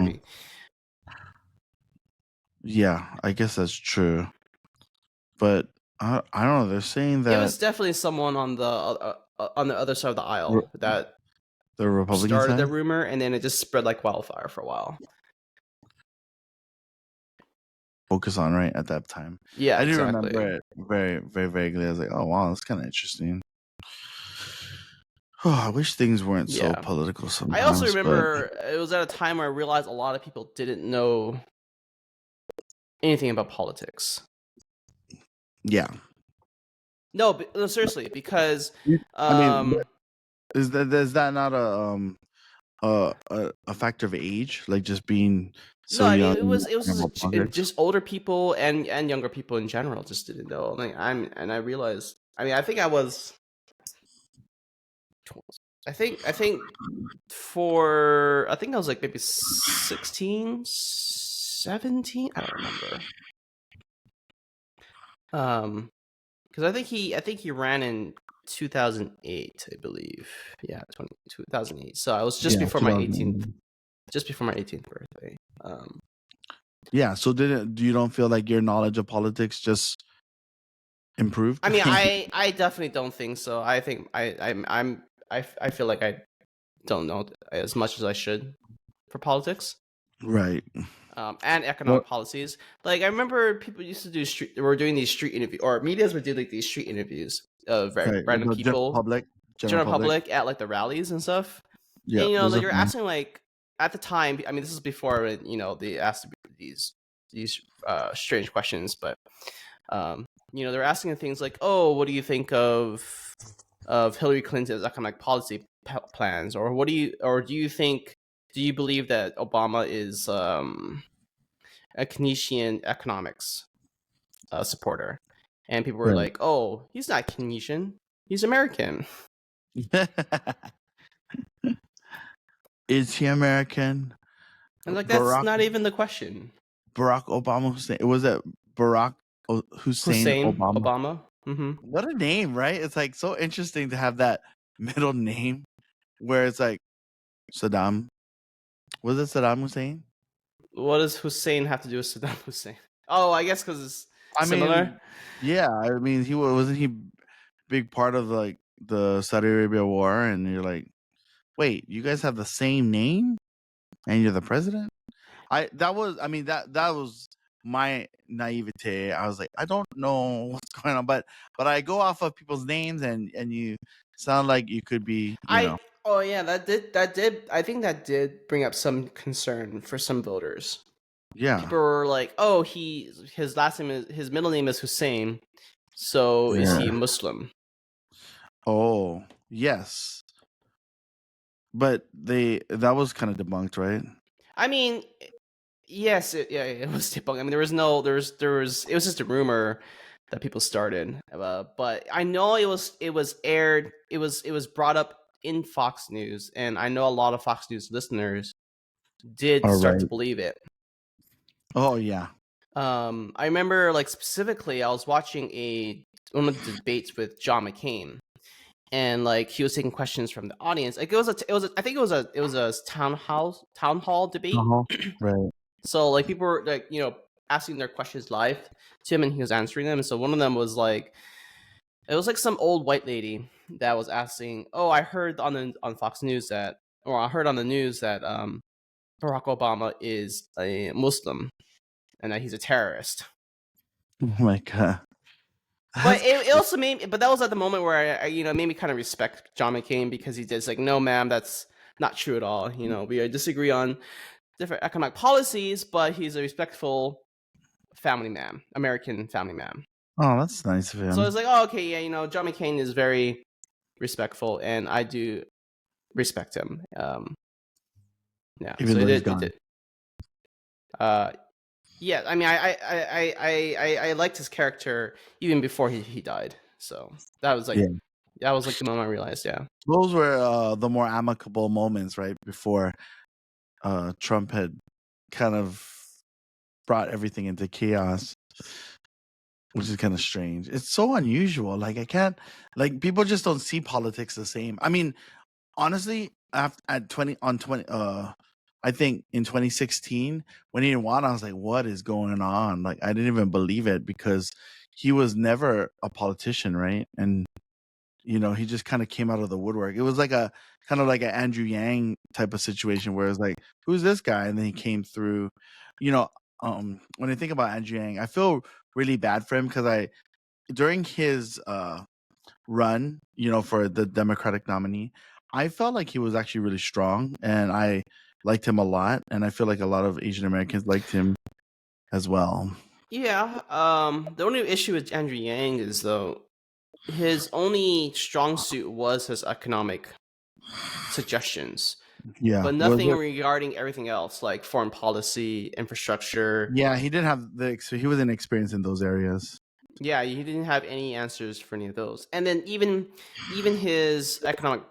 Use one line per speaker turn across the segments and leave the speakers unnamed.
party.
Yeah, I guess that's true. But I don't know. They're saying that
it was definitely someone on the other side of the aisle that
the Republican
started
side.
the rumor, and then it just spread like wildfire for a while.
Focus on right at that time.
Yeah,
I do
exactly.
remember it very, very vaguely. I was like, oh wow, that's kind of interesting. Oh, I wish things weren't so
Yeah.
political sometimes.
I also remember it was at a time where I realized a lot of people didn't know anything about politics.
Yeah.
No, seriously, because
I mean, is that not a factor of age, like just being so
no, I
young?
mean it was
Politics?
just older people and younger people in general just didn't know. Like I realized. I mean, I think I was. I think I was like maybe 16, 17. I don't remember. Because I think he ran in 2008, I believe. Yeah, 2008. So I was just before my 18th, birthday.
Yeah. So you don't feel like your knowledge of politics just improved?
I mean, I definitely don't think so. I think I feel like I don't know as much as I should for politics.
Right.
And economic policies. Like I remember people used to do were doing these street interviews, or medias would do like these street interviews of random people, general public at like the rallies and stuff.
Yeah,
And like you're asking like at the time. I mean, this is before they asked these strange questions, but they're asking things like, "Oh, what do you think of Hillary Clinton's economic policy plans?" Or do you believe that Obama is a Keynesian economics supporter? And people were like, "Oh, he's not Keynesian. He's American."
Is he American?
And like that's not even the question.
Barack Obama Hussein. Was it Barack Hussein
Obama? Mm-hmm.
What a name, right? It's like so interesting to have that middle name where it's like Saddam. Was it Saddam Hussein?
What does Hussein have to do with Saddam Hussein? Oh, I guess because it's similar.
Yeah, I mean, wasn't he big part of like the Saudi Arabia war, and you're like, wait, you guys have the same name, and you're the president. That was my naivete. I was like, I don't know what's going on, but I go off of people's names, and you sound like you could be,
Oh yeah, that did. I think that did bring up some concern for some voters.
Yeah,
people were like, "Oh, his middle name is Hussein, so is he Muslim?"
Oh yes, but that was kind of debunked, right?
I mean, yes, it was debunked. I mean, it was just a rumor that people started, but I know it was aired. It was brought up in Fox News, and I know a lot of Fox News listeners did start to believe it.
Oh yeah.
I remember like specifically, I was watching one of the debates with John McCain, and like he was taking questions from the audience. Like I think it was a town hall debate.
Right.
So like people were like asking their questions live to him, and he was answering them. And so one of them was like, it was like some old white lady that was asking, "Oh, I heard on Fox News that, or I heard on the news that Barack Obama is a Muslim and that he's a terrorist."
Oh my god.
But it also but that was at the moment where I it made me kind of respect John McCain, because he did like, "No, ma'am, that's not true at all. We disagree on different economic policies, but he's a respectful family man, American family man."
Oh, that's nice of him.
So I was like, "Oh, okay, yeah, John McCain is very respectful, and I do respect him." Yeah,
even though he's gone.
Yeah, I mean, I liked his character even before he died. So that was like the moment I realized. Yeah,
those were the more amicable moments, right before Trump had kind of brought everything into chaos, which is kind of strange. It's so unusual. Like I can't, like people just don't see politics the same. I mean, honestly, at 20 on 20, I think in 2016 when he won, I was like, "What is going on?" Like, I didn't even believe it because he was never a politician, right? And he just kind of came out of the woodwork. It was like a kind of like an Andrew Yang type of situation where it's like, "Who's this guy?" And then he came through. You know, when I think about Andrew Yang, I feel really bad for him because I during his run, for the Democratic nominee, I felt like he was actually really strong, and I liked him a lot, and I feel like a lot of Asian Americans liked him as well.
Yeah. The only issue with Andrew Yang is though his only strong suit was his economic suggestions,
Yeah,
but
was
nothing
it?
regarding everything else like foreign policy, infrastructure.
Yeah, he didn't have so he wasn't experienced in those areas.
Yeah, he didn't have any answers for any of those. And then even his economic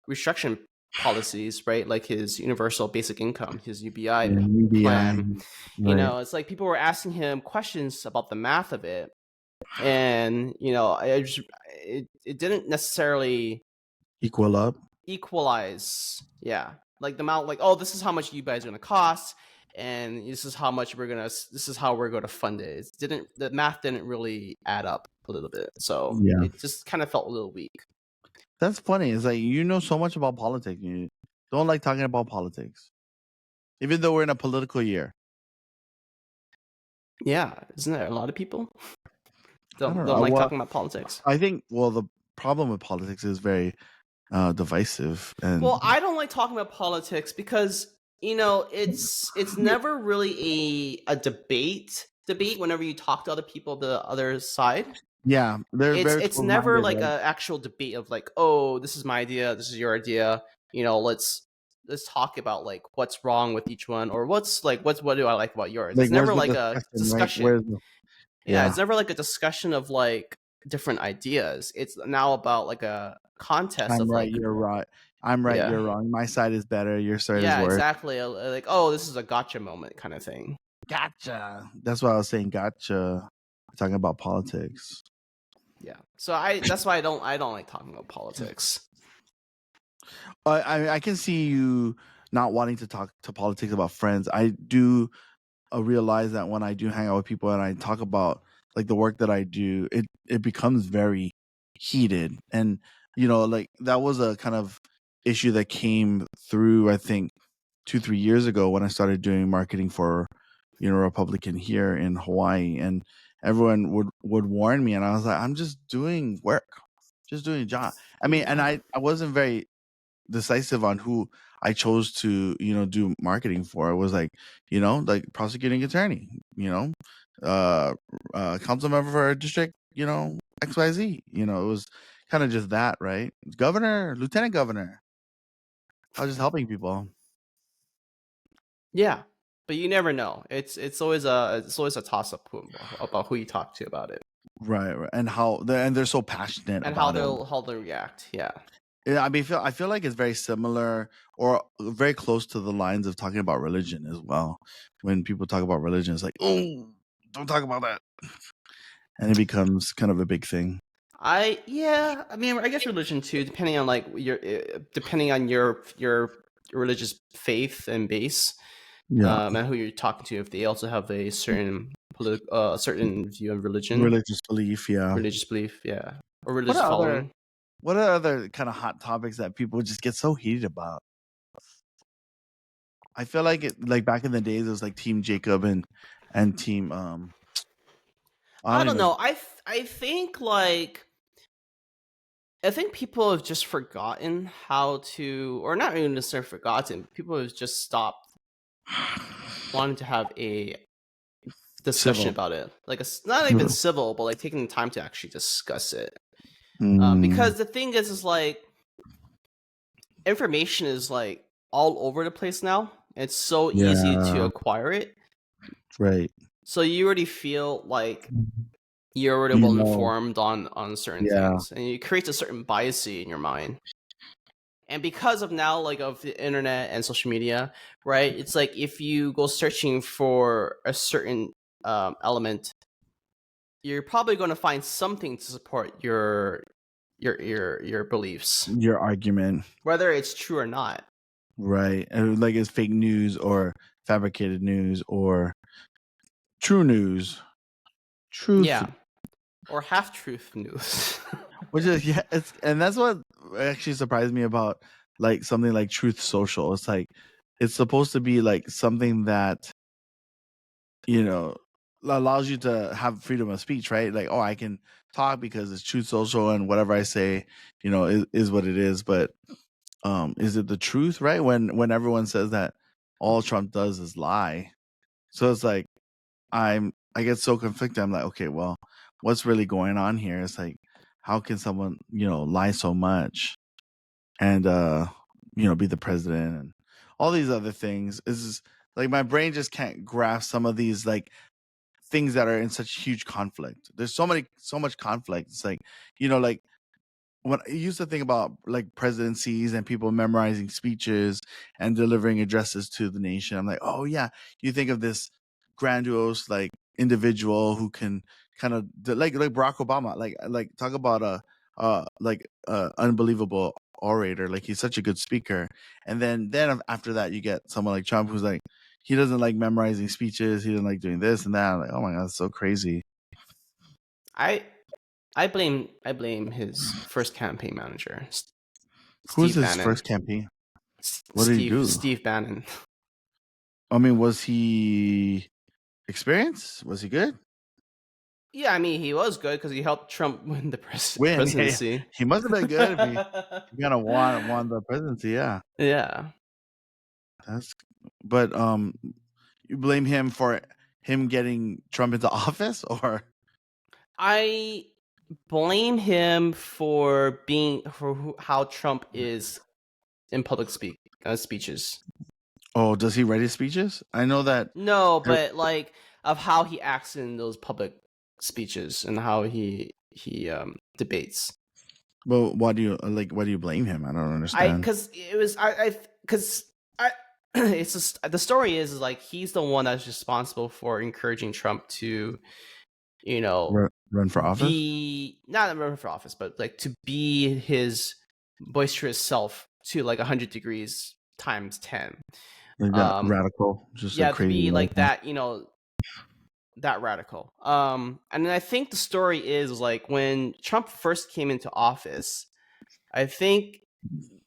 restriction policies, right? Like his universal basic income, his UBI
Yeah, UBI,
plan.
right?
It's like people were asking him questions about the math of it, and it didn't necessarily
Equal up.
equalize. Yeah, like the amount, like, oh, this is how much UBI is going to cost, and this is how much this is how we're going to fund it. The math didn't really add up a little bit, so
Yeah,
it just kind of felt a little weak.
that's funny. It's like you know so much about politics. You don't like talking about politics, even though we're in a political year.
Yeah, isn't there a lot of people
I don't
don't
know.
like
Well,
talking about politics?
I think the problem with politics is very divisive, and
Well, I don't like talking about politics because it's never really a debate whenever you talk to other people the other side.
yeah, they're very
It's never
close-minded,
like
right?
a actual debate of like, oh, this is my idea, this is your idea. Let's talk about like what's wrong with each one, or what do I like about yours.
Like,
It's
where's
never
the
like a
discussion, right?
discussion. Yeah,
Yeah,
it's never like a discussion of like different ideas. It's now about like a contest
I'm
of
right,
like,
you're right. I'm right,
yeah,
you're wrong. My side is better, your side is
yeah,
worse.
exactly. Like, oh, this is a gotcha moment kind of thing.
Gotcha. That's what I was saying. Gotcha. Talking about politics.
Yeah. So that's why I don't like talking about politics.
I can see you not wanting to talk to politics about friends. I do realize that when I do hang out with people and I talk about like the work that I do, it becomes very heated, and like that was a kind of issue that came through. I think 2-3 years ago when I started doing marketing for Republican here in Hawaii, and everyone would warn me, and I was like, I'm just doing work, just doing a job. I mean, and
Yeah.
I wasn't very decisive on who I chose to, do marketing for. It was like prosecuting attorney, uh, council member for a district, XYZ. It was kind of just that, right? Governor, lieutenant governor. I was just helping people.
Yeah. But you never know. It's always a toss up about who you talk to about it
Right, right. And they're so passionate
and how
about it.
they'll react. Yeah.
Yeah, I mean, I feel like it's very similar or very close to the lines of talking about religion as well. When people talk about religion, it's like, oh, don't talk about that, and it becomes kind of a big thing.
I mean, I guess religion too, depending on your religious faith and base,
Yeah,
and who you're talking to, if they also have a certain view of religion,
religious belief. Yeah.
religious belief, yeah, or
What
religious
are other
following.
what are other kind of hot topics that people just get so heated about? I feel like like back in the days, it was like Team Jacob and Team I
I
don't
don't
even
know. I think people have just forgotten how to, or not even necessarily forgotten. People have just stopped wanting to have a discussion
civil.
about it. Like, it's not even civil, but like taking the time to actually discuss it.
Mm,
Because the thing is like information is like all over the place now. It's so easy to
yeah,
acquire it.
right.
So you already feel like you're already
You
well
know,
informed on certain
yeah,
things, and it creates a certain bias in your mind. And because of now, like, of the internet and social media, right? It's like if you go searching for a certain element, you're probably going to find something to support your beliefs,
your argument.
whether it's true or not.
right? And like it's fake news or fabricated news or true news, truth,
Yeah, or half truth news.
which is yeah, it's and that's what actually surprised me about like something like Truth Social. It's like it's supposed to be like something that you know allows you to have freedom of speech, right? Like, oh, I can talk because it's Truth Social and whatever I say, is what it is. But is it the truth, right? When everyone says that all Trump does is lie. So it's like I get so conflicted. I'm like, okay, well, what's really going on here? It's like, how can someone, lie so much and be the president and all these other things? Is like my brain just can't grasp some of these like things that are in such huge conflict. There's so much conflict. It's like, like when I used to think about like presidencies and people memorizing speeches and delivering addresses to the nation, I'm like, oh yeah, you think of this grandiose like individual who can kind of like Barack Obama, like talk about unbelievable orator. Like he's such a good speaker, and then after that you get someone like Trump who's like he doesn't like memorizing speeches, he doesn't like doing this and that. I'm like, oh my god, it's so crazy.
I I blame his first campaign manager,
Who was
Steve
his
Bannon.
first campaign? What did he do?
Steve Bannon.
I mean, was he experienced? Was he good?
Yeah, I mean he was good because he helped Trump win the
Win, yeah, yeah.
presidency.
He must have been good if he kind of won the presidency. Yeah,
Yeah,
that's. But you blame him for him getting Trump into office, or
I blame him for being how Trump is in public speeches.
oh, does he write his speeches? I know that.
No,
there-
but like of how he acts in those public speeches and how he debates.
But why do you like? Why do you blame him? I don't
I
understand.
because it was I because I it's just the story is like he's the one that's responsible for encouraging Trump to you know
Run for office?
be not run for office but like to be his boisterous self to like 100 degrees times 10.
Like that
um
radical, just a
yeah, to
crazy
be like
radical.
that, that radical. And then I think the story is like when Trump first came into office, I think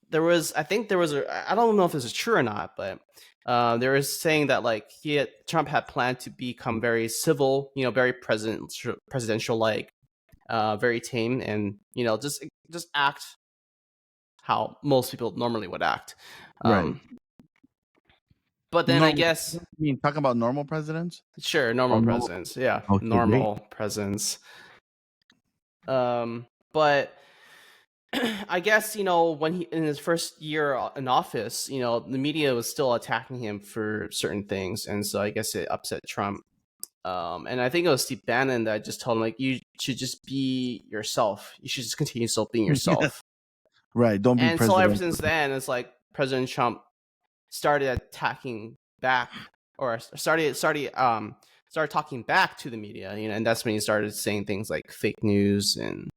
there was a, I don't know if this is true or not, but there was saying that like Trump had planned to become very civil, very presidential like, very tame, and just act how most people normally would act.
Right.
Um, but then I
Normal.
guess,
You mean talking about normal presidents
sure,
or
normal
normal?
presidents, yeah,
Okay, great.
normal presidents. But I guess when he in his first year in office, the media was still attacking him for certain things, and so I guess it upset Trump. And I think it was Steve Bannon that just told him like, you should just be yourself. You should just continue still being yourself.
Right. Don't be
And so ever
president.
since then, it's like President Trump started attacking back, or started talking back to the media, and that's when he started saying things like fake news and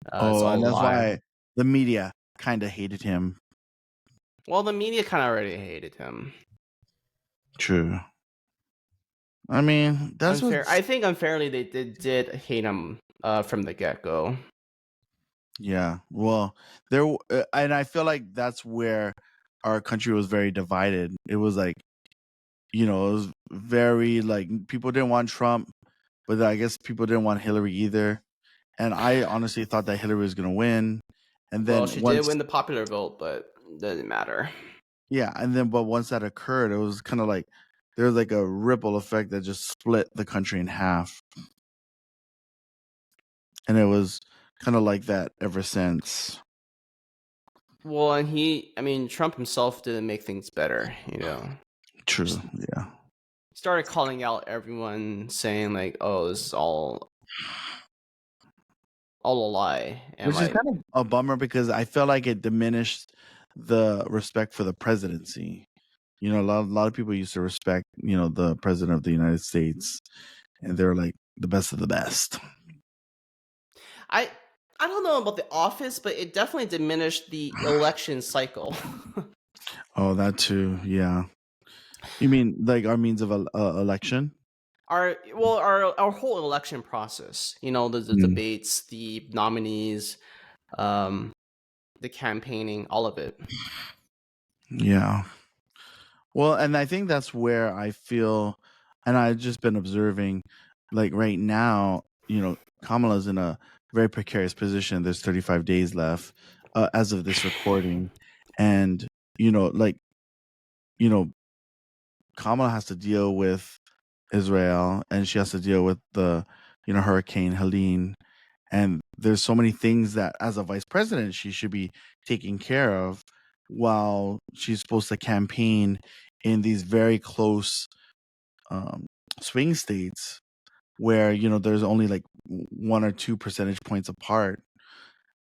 it's
Oh,
all
and
a
that's
lie.
why the media kind of hated him.
Well, the media kind of already hated him.
True. I mean, that's what's
I think unfairly they did hate him from the get go.
yeah. Well, and I feel like that's where our country was very divided. It was like, it was very like people didn't want Trump, but I guess people didn't want Hillary either. And I honestly thought that Hillary was going to win. And
Well,
then
she did
once
win the popular vote, but it doesn't matter.
yeah, and then but once that occurred, it was kind of like there was like a ripple effect that just split the country in half. And it was kind of like that ever since.
Well, and I mean, Trump himself didn't make things better.
True.
Just
Yeah.
started calling out everyone, saying like, "Oh, this is all a lie," and
Which is
like,
kind of a bummer because I felt like it diminished the respect for the presidency. A lot of people used to respect, the president of the United States, and they're like the best of the best.
I I don't know about the office, but it definitely diminished the election cycle.
Oh, that too. Yeah. You mean like our means of election?
Our whole election process. You know, the
Mm,
debates, the nominees, um, the campaigning, all of it.
yeah. Well, and I think that's where I feel, and I've just been observing, like right now, Kamala's in a very precarious position. There's 35 days left as of this recording. And, like, you know, Kamala has to deal with Israel and she has to deal with the, Hurricane Helene. And there's so many things that as a vice president, she should be taking care of while she's supposed to campaign in these very close um, swing states where there's only like 1 or 2 percentage points apart,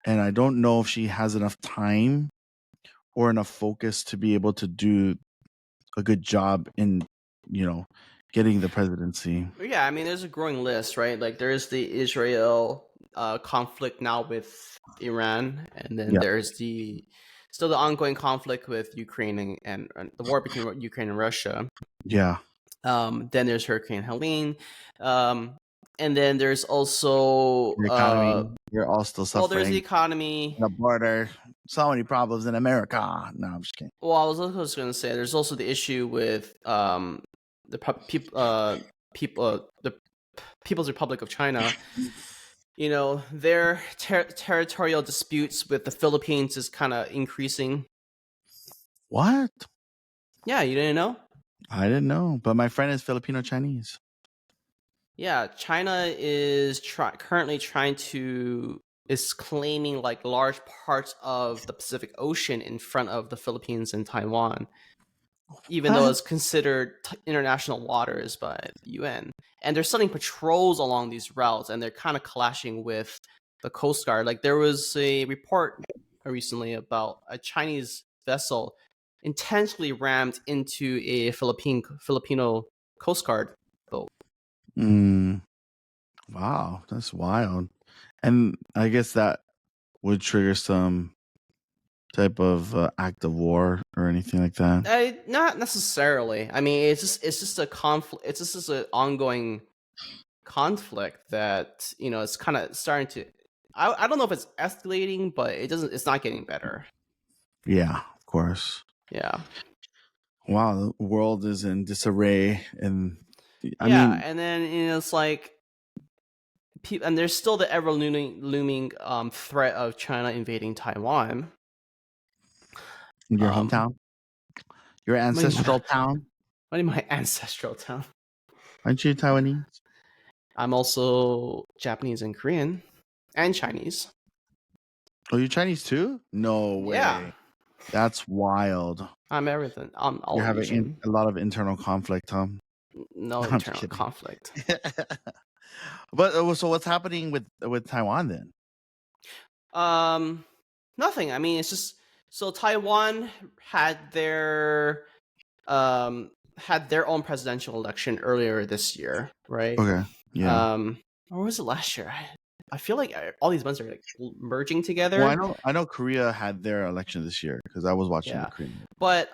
and I don't know if she has enough time or enough focus to be able to do a good job in you know getting the presidency.
Yeah, I mean, there's a growing list, right? Like there is the Israel conflict now with Iran, and then
Yeah,
there's the still the ongoing conflict with Ukraine and the war between Ukraine and Russia.
yeah.
Then there's Hurricane Helene, um, and then there's also
The economy, we're all still
well, there's the
suffering.
economy.
The border, so many problems in America. No, I'm just kidding.
Well, I was also going to say there's also the issue with the the People's Republic of China. You know, their territorial disputes with the Philippines is kind of increasing.
What?
Yeah, you didn't know?
I didn't know, but my friend is Filipino Chinese.
Yeah, China is currently trying to is claiming like large parts of the Pacific Ocean in front of the Philippines and Taiwan, even though
What?
it's considered international waters by the UN. And they're sending patrols along these routes, and they're kind of clashing with the Coast Guard. Like there was a report recently about a Chinese vessel intentionally rammed into a Filipino Coast Guard boat.
Mm, wow, that's wild. And I guess that would trigger some type of act of war or anything like that.
Not necessarily. I mean, it's just a conflict. It's just an ongoing conflict that it's kind of starting to. I don't know if it's escalating, but it's not getting better.
Yeah, of course.
Yeah,
Wow, the world is in disarray, and I
yeah,
mean,
and then it's like and there's still the ever looming threat of China invading Taiwan.
your
Um,
hometown, your
what do you mean,
ancestral town,
what do you mean my ancestral town?
aren't you Taiwanese?
I'm also Japanese and Korean and Chinese.
Oh, you're Chinese too? No
Yeah,
way. That's wild.
I'm everything. I'm
You're
all
having
Asian.
a lot of internal conflict, huh?
No
I'm just
internal
kidding.
conflict.
But so what's happening with Taiwan then?
Um, Nothing. I mean, it's just so Taiwan had their own presidential election earlier this year, right?
Okay, yeah.
Or was it last year? I feel like all these months are like merging
Well,
together.
I know Korea had their election this year because I was watching the
Yeah.
Korean.
But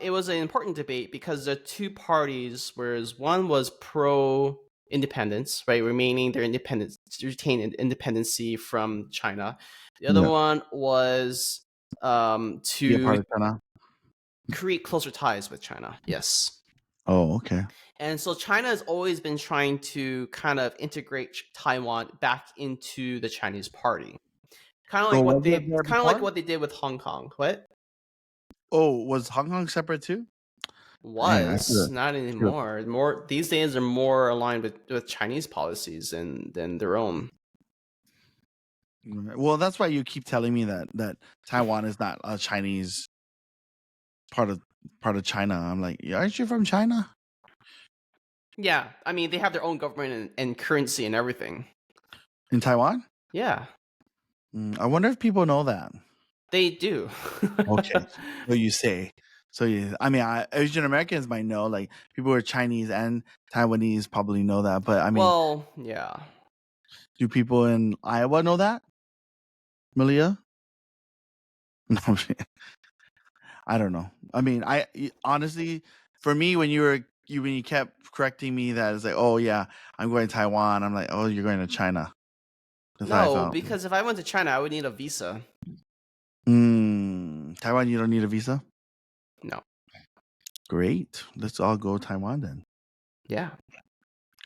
it was an important debate because the two parties, whereas one was pro independence, right, remaining their independence, retain independency from China. The other
Yeah,
one was
be a part
to
of China.
create closer ties with China. Yes.
Oh, okay.
And so China has always been trying to kind of integrate Taiwan back into the Chinese party.
So was it there
Kind of like
before?
what they did with Hong Kong. What?
Oh, was Hong Kong separate too? Dang, I
Was not
should
anymore. More these days are more aligned with Chinese policies than their own.
have. Well, that's why you keep telling me that Taiwan is not a Chinese part of China. I'm like, "Yeah, aren't you from China?
Yeah, I mean they have their own government and currency and everything.
In Taiwan?
Yeah,
I wonder if people know that.
they do.
Okay, so you say. So yeah, I mean, Asian Americans might know. Like people who are Chinese and Taiwanese probably know that. But I mean,
Well, yeah.
do people in Iowa know that, Malia? No, I'm kidding. I don't know. I mean, honestly, for me, when you kept correcting me that it's like, oh yeah, I'm going to Taiwan. I'm like, oh, you're going to China. That's how I
No,
felt.
because if I went to China, I would need a visa.
Taiwan, you don't need a visa.
No.
Great. Let's all go Taiwan then.
Yeah.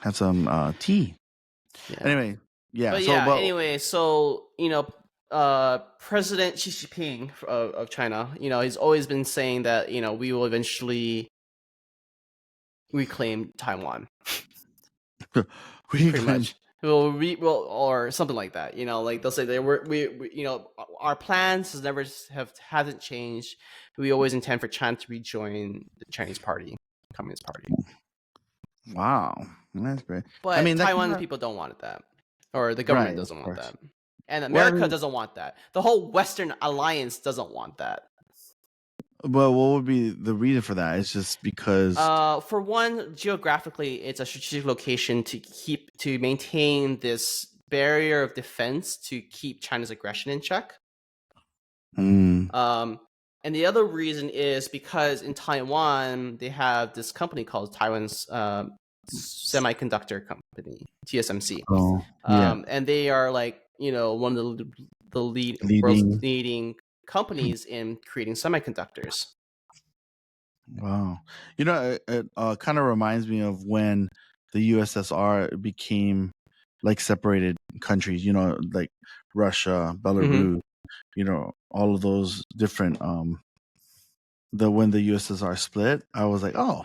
Have some tea.
Yeah.
Anyway, yeah.
But
So,
yeah,
but
anyway, so President Xi Jinping of China, he's always been saying that we will eventually reclaim Taiwan,
we
pretty
claim.
much. Will or something like that. Like they'll say they were we our plans hasn't changed. We always intend for China to rejoin the Chinese Party, Communist Party.
Wow, that's great. I
But
mean, that
Taiwan
kind of
people don't want that, or the government
right, of
doesn't want
course.
that, and
Well, I
America
mean,
doesn't want that. The whole Western alliance doesn't want that.
but what would be the reason for that? It's just because.
For one, geographically, it's a strategic location to maintain this barrier of defense to keep China's aggression in check.
Mm,
And the other reason is because in Taiwan they have this company called Taiwan's Semiconductor Company (TSMC),
oh, yeah,
and they are like one of the world's
leading.
leading companies in creating semiconductors.
Wow, it kind of reminds me of when the USSR became like separated countries. Like Russia,
Mm-hmm.
Belarus. All of those different. The when the USSR split, I was like, oh,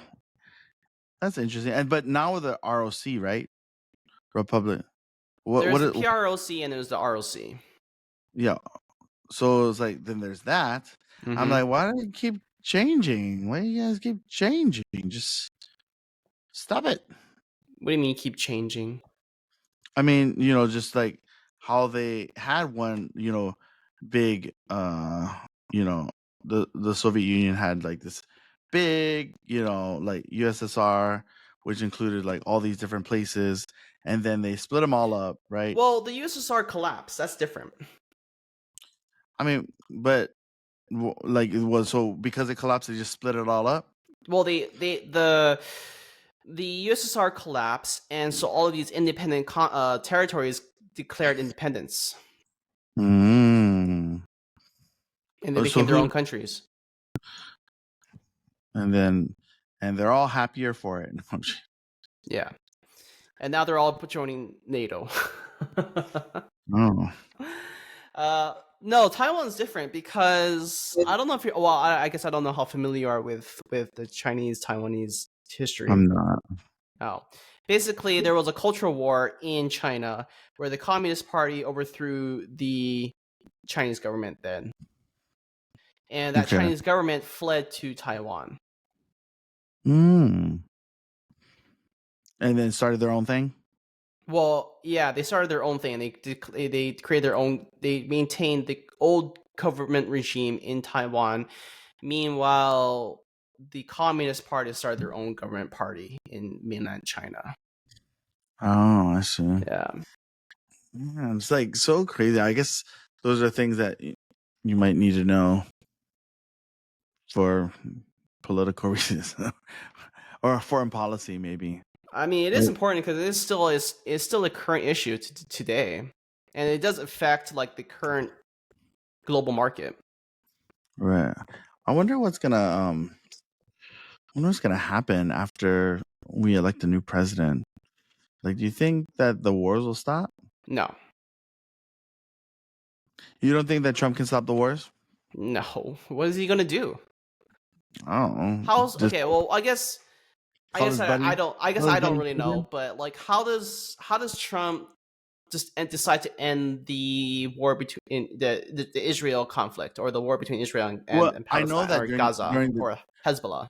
that's interesting. And but now with the ROC, right? Republic. What
There's the
it
PROC and there's the ROC.
yeah. So it's like then there's that. I'm
Mm-hmm.
like, why do you keep changing? Why do you guys keep changing? Just stop it.
What do you mean keep changing?
I mean, just like how they had one, big you know, the Soviet Union had like this big, like USSR, which included like all these different places, and then they split them all up, right?
Well, the USSR collapsed. That's different.
I mean, but like it was so because it collapsed, they just split it all up.
Well, the USSR collapsed, and so all of these independent territories declared independence,
Mm.
and they
So
became their
who
own countries.
and then and they're all happier for it.
Yeah, and now they're all joining NATO.
Oh,
No, Taiwan's different because I don't know if you're. Well, I guess I don't know how familiar you are with the Chinese Taiwanese history.
I'm not.
Oh, basically, there was a cultural war in China where the Communist Party overthrew the Chinese government then, and that
Okay.
Chinese government fled to Taiwan.
Mm. And then started their own thing.
Well, yeah, they started their own thing. They created their own. They maintained the old government regime in Taiwan. Meanwhile, the Communist Party started their own government party in mainland China.
Oh, I see.
Yeah.
Yeah, it's like so crazy. I guess those are things that you might need to know for political reasons or foreign policy, maybe.
I mean, it is important because it is still a current issue today, and it does affect like the current global market.
Right. I wonder what's gonna happen after we elect a new president. Like, do you think that the wars will stop?
No,
You don't think that Trump can stop the wars?
no. What is he gonna do?
I don't know.
How's
Just
okay? Well, I
call
guess
his
I
buddy.
don't. I guess
Call his
I don't
buddy
really know.
president.
But like, how does Trump just decide to end the war between the Israel conflict or the war between Israel
Well,
and
I know
Palestine
that
or Gaza
during the
or Hezbollah?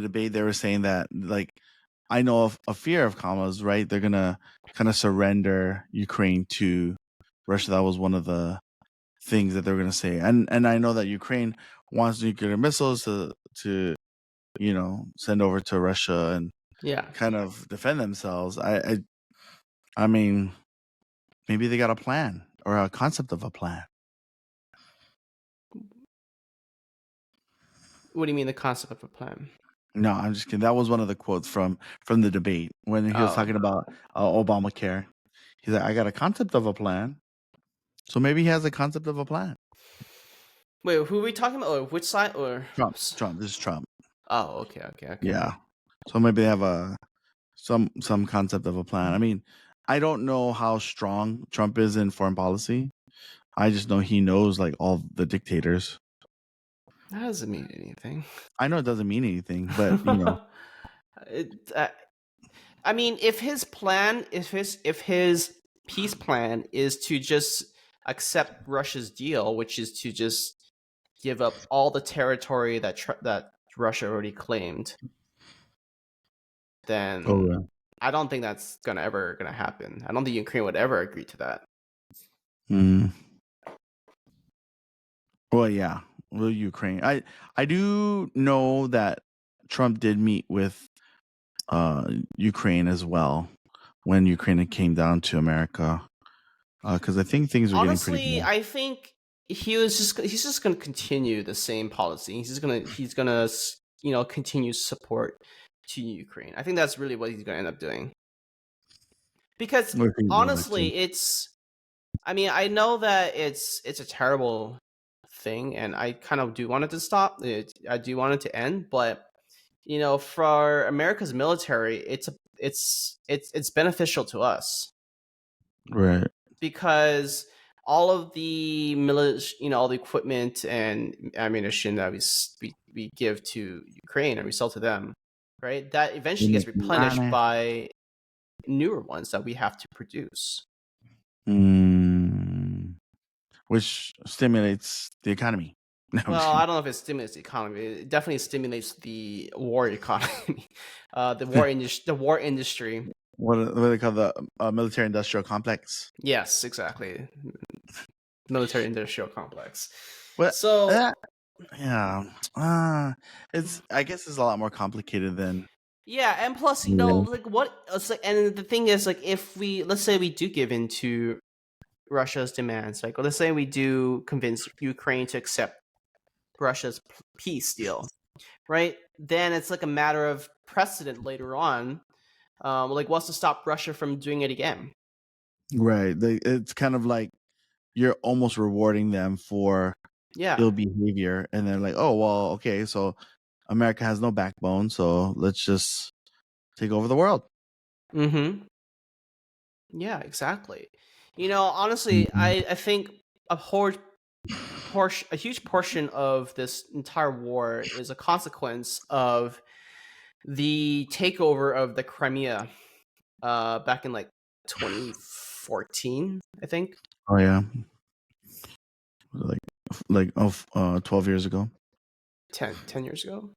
debate they were saying that like I know of a fear of commas, right? They're gonna kind of surrender Ukraine to Russia. That was one of the things that they were gonna say, and I know that Ukraine wants nuclear missiles to send over to Russia and
Yeah.
kind of defend themselves. I mean, maybe they got a plan or a concept of a plan.
What do you mean the concept of a plan?
No, I'm just kidding. That was one of the quotes from the debate when he was
Oh,
talking about Obamacare. He's like, I got a concept of a plan. So maybe he has a concept of a plan.
wait, who are we talking about? Or which side? Or
Trump. This is Trump.
oh, okay, okay, okay.
Yeah. So maybe they have a some concept of a plan. I mean, I don't know how strong Trump is in foreign policy. I just know he knows like all the dictators.
That doesn't mean anything.
I know it doesn't mean anything, but you know,
it, I mean, if his peace plan is to just accept Russia's deal, which is to just give up all the territory that Russia already claimed,
oh
then
yeah.
I don't think that's gonna happen. I don't think Ukraine would ever agree to that.
Mm. Well, yeah. Well, Ukraine. I do know that Trump did meet with Ukraine as well when Ukraine came down to America because I think things were getting pretty
Honestly,
bad.
I think he's just gonna continue the same policy. He's gonna continue support to Ukraine. I think that's really what he's gonna end up doing. Because
What do you think he'd like to?
honestly, I mean, I know that it's a terrible thing, and I kind of do want it to stop. I do want it to end, but for America's military, it's beneficial to us
Right.
because all of the all the equipment and ammunition that we give to Ukraine and we sell to them, right? That
You
eventually gets
make
replenished
money.
by newer ones that we have to produce.
Mm, which stimulates the economy. No, I'm just
Well, I
kidding.
don't know if it stimulates the economy. It definitely stimulates the war economy, the war industry.
What do they call the military industrial complex?
Yes, exactly. Military industrial complex.
What?
So
Yeah. It's. I guess it's a lot more complicated than.
yeah, and plus,
Yeah.
like what? It's like, and the thing is, like, if let's say we do give in to Russia's demands, like, let's say we do convince Ukraine to accept Russia's peace deal, right? Then it's like a matter of precedent later on. Like, what's to stop Russia from doing it again?
Right. It's kind of like you're almost rewarding them for
Yeah.
ill behavior, and they're like, "Oh, well, okay, so America has no backbone, so let's just take over the world."
Mm-hmm. Yeah, exactly. Honestly,
Mhm.
I think a huge portion of this entire war is a consequence of the takeover of the Crimea back in like 2014, I think.
Oh yeah, like 12 years ago.
10 years ago.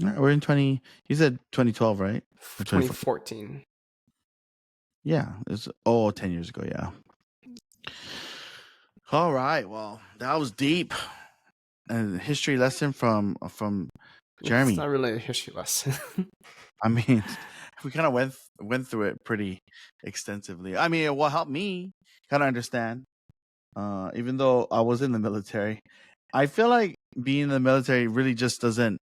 We're in 20. You said 2012, right? Or 2014?
2014.
Yeah, it's 10 years ago. Yeah. All right. Well, that was deep. And history lesson from
It's
Jeremy.
not really a history lesson.
I mean, we kind of went through it pretty extensively. I mean, it will help me kind of understand. Even though I was in the military, I feel like being in the military really just doesn't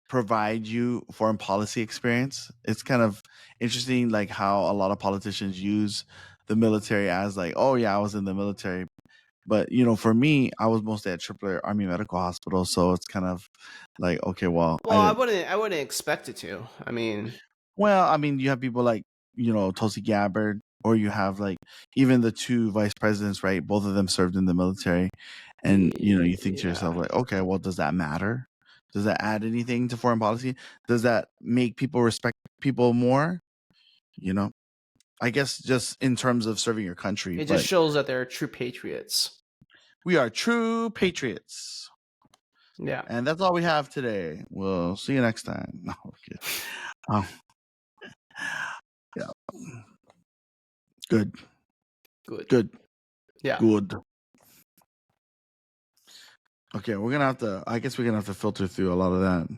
provide you foreign policy experience. It's kind of interesting, like how a lot of politicians use the military as like, oh yeah, I was in the military. But for me, I was mostly at AAA Army Medical Hospital, so it's kind of like, okay, well, I
Well, I
didn't.
wouldn't I wouldn't expect it to. I mean,
Well, I mean, you have people like Tulsi Gabbard, or you have like even the two vice presidents, right? Both of them served in the military, and you think to yourself
yeah.
like, okay, well, does that matter? Does that add anything to foreign policy? Does that make people respect people more? You know, I guess just in terms of serving your country,
It just
but
shows that they're true patriots.
we are true patriots.
Yeah.
And that's all we have today. We'll see you next time. No, okay. Um, yeah. Good.
Good.
Good.
Yeah.
Good. Okay, we're gonna have to. I guess we're gonna have to filter through a lot of that.